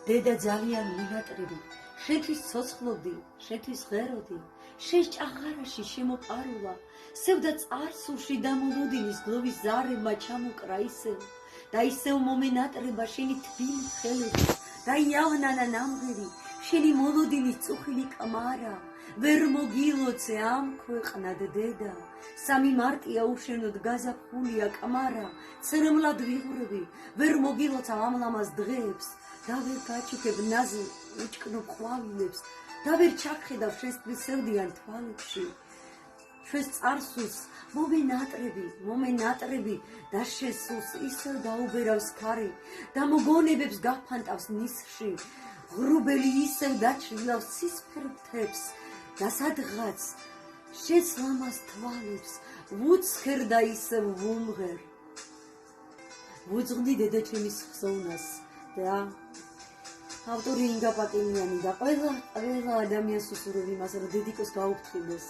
დედა ძალიან მინატრები, შენთვის ცოცხლობდი, შენთვის ღეროდი, შენს ჭაღარაში შემოყარულა, სევდა წარსულში დამოლოდინის გლოვის ზარებმა ჩამოკრა ისევ, და ისევ მომენატრება შენი თბილი ხელები, და იავნანა ნამღერი, შენი მოლოდინის წუხილი კმარა, ვერ მოგილოცე ამ ქვეყნად დედა, 3 მარტია უშენოდ გაზაფხულია კმარა, ცრემლად ვიღვრები, ვერ მოგილოცავ ამ ლამაზ დღეებს, და ვერ გაჩუქებ ნაზი უჭკნობ ყვავილებს, და ვერ ჩაგხედავ შენს თვისევდიან თვალებში, ჩვენს წარსულს მომენატრები და შესულს ისევ დაუბერავს ქარი და მოგონებებს გაფანტავს ნისში, ღრუბელი ისევ დაჩრდილავს ცისფერ მთებს და სადღაც შენს ლამაზ თვალებს ვუცხერ და ისევ ვუმღერ. ვუძღდი დედა ჩემის ხსოვნას და ავტორი ინგა პაკენიანი და ყველა ადამიანს უსურვებ იმას, რომ დედიკოს გაუფრთხილდეს.